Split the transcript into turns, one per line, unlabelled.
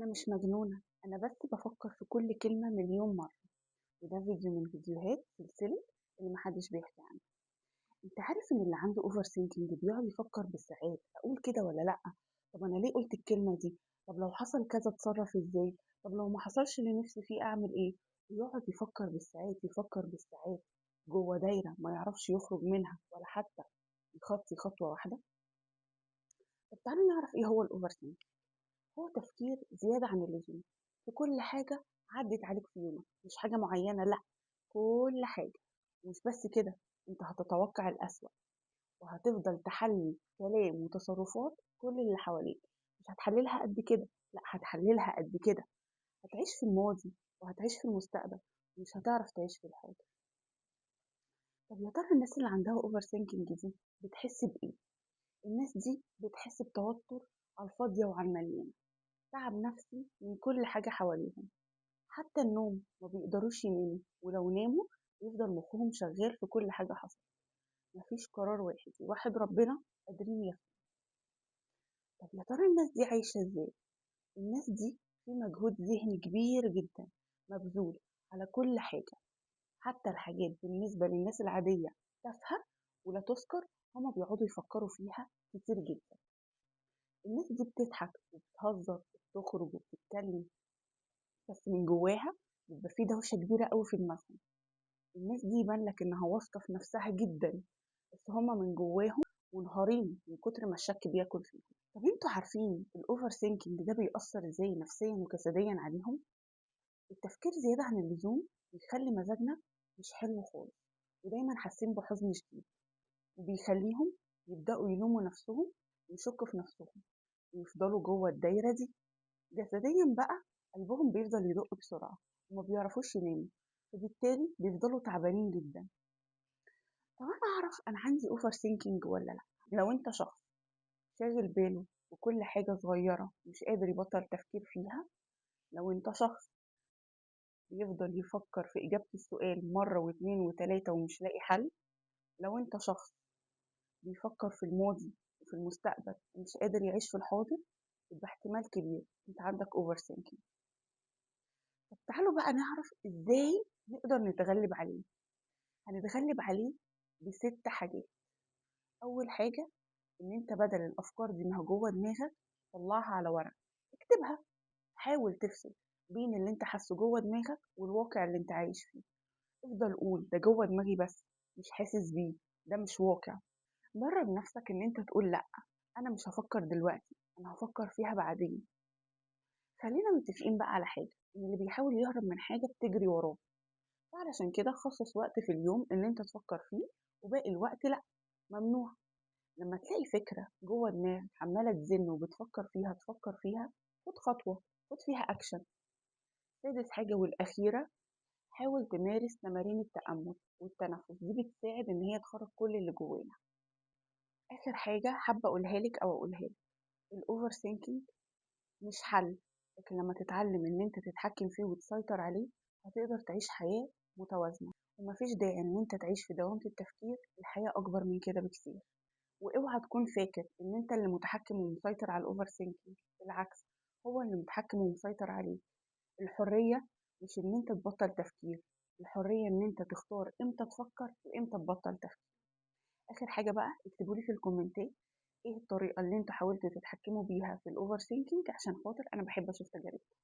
أنا مش مجنونة، أنا بس بافكّر في كل كلمة مليون مرّة، وده فيديو من فيديوهات سلسلة اللي ما حدش بيحكي عنها. أنت عارف إن اللي عنده overthinking بيقعد يفكّر بالساعات، أقول كده والّا لأ؟ طب أنا ليه قُلت الكلمة دي؟ طب لو حصل كذا أتصرّف إزاي؟ طب لو ما حصلش اللي نِفْسي فيه أعمل إيه؟ ويقعد يفكّر بالساعات، يفكّر بالساعات جوّه دايرة ما يعرفش يخرج منها ولا حتى يخطّي خطوة واحدة. طب تعالَ نعرف إيه هو الoverthinking. هو تفكير زيادة عن اللزوم في كل حاجة عدت عليك في يومك، مش حاجة معينة، لأ، كل حاجة. ومش بس كده، انت هتتوقع الأسوأ وهتفضل تحلل كلام وتصرفات كل اللي حواليك. مش هتحللها قد كده، لأ، هتحللها قد كده. هتعيش في الماضي وهتعيش في المستقبل، مش هتعرف تعيش في الحاضر. طب يا ترى الناس اللي عندها اوفر ثينكينج دي بتحس بإيه؟ الناس دي بتحس بتوتر على الفاضية وعلى المليان، تعب نفسي من كل حاجة حواليهم. حتى النوم ما بيقدروش يناموا، ولو ناموا يفضل مخهم شغال في كل حاجة حصلت. مفيش قرار واحد يوحد ربنا قادرين ياخدوا. طب يا ترى الناس دي عايشة ازاي؟ الناس دي في مجهود ذهني كبير جدا مبذول على كل حاجة، حتى الحاجات بالنسبة للناس العادية تافهة ولا تذكر، هما بيقعدوا يفكروا فيها كتير جدا. الناس دي بتضحك وبتهزر وبتخرج وبتتكلم، بس من جواها بيبقى في دوشة كبيرة قوي في دماغهم. الناس دي يبان لك انها واثقة في نفسها جدا، بس هما من جواهم منهارين من كتر ما الشك بياكل فيهم. طب انتوا عارفين الاوفر ثينكينج ده بيأثر ازاي نفسيا وجسديا عليهم؟ التفكير زيادة عن اللزوم بيخلي مزاجنا مش حلو خالص، ودايما حاسين بحزن شديد، وبيخليهم يبدأوا يلوموا نفسهم ويشكوا في نفسهم ويفضلوا جوه الدايرة دي. جسديا بقى قلبهم بيفضل يدق بسرعة وما بيعرفوش يناموا، وبالتالي بيفضلوا تعبانين جدا. طب أنا أعرف أنا عندي أوفر ثينكينج ولا لأ؟ لو أنت شخص شاغل باله بكل حاجة صغيرة مش قادر يبطل تفكير فيها، لو أنت شخص بيفضل يفكر في إجابة السؤال مرة واتنين وتلاتة ومش لاقي حل، لو أنت شخص بيفكر في الماضي وفي المستقبل ومش قادر يعيش في الحاضر، يبقى احتمال كبير أنت عندك أوفر ثينكينج. طب تعالوا بقى نعرف إزاي نقدر نتغلب عليه. هنتغلب عليه بست حاجات. أول حاجة، إن أنت بدل الأفكار دي إنها جوه دماغك طلعها على ورق، اكتبها. حاول تفصل بين اللي أنت حاسه جوه دماغك والواقع اللي أنت عايش فيه. افضل قول ده جوه دماغي بس، مش حاسس بيه، ده مش واقع. مرة بنفسك إن أنت تقول لأ، أنا مش هفكر دلوقتي، أنا هفكر فيها بعدين. خلينا متفقين بقى على حاجة، إن اللي بيحاول يهرب من حاجة بتجري وراه، وعلشان كده خصص وقت في اليوم إن أنت تفكر فيه، وباقي الوقت لأ، ممنوع. لما تلاقي فكرة جوه دماغك عمالة تزن وبتفكر فيها تفكر فيها، خد خطوة، خد فيها أكشن. سادس حاجة والأخيرة، حاول تمارس تمارين التأمل والتنفس، دي بتساعد إن هي تخرج كل اللي جوانا. آخر حاجة حابة أقولها لك أو أقولها لك، الأوفر ثينكينج مش حل، لكن لما تتعلم إن أنت تتحكم فيه وتسيطر عليه هتقدر تعيش حياة متوازنة. ومفيش داعي إن أنت تعيش في دوامة التفكير، الحياة أكبر من كده بكتير. واوعى تكون فاكر ان انت اللي متحكم ومسيطر على الاوفر ثينكينج، بالعكس، هو اللي متحكم ومسيطر عليه. الحرية مش ان انت تبطل تفكير، الحرية ان انت تختار امتى تفكر وامتى تبطل تفكير. اخر حاجة بقى، اكتبوا لي في الكومنتات ايه الطريقة اللي انتوا حاولتوا تتحكموا بيها في الاوفر ثينكينج، عشان خاطر انا بحب اشوف تجاربكم.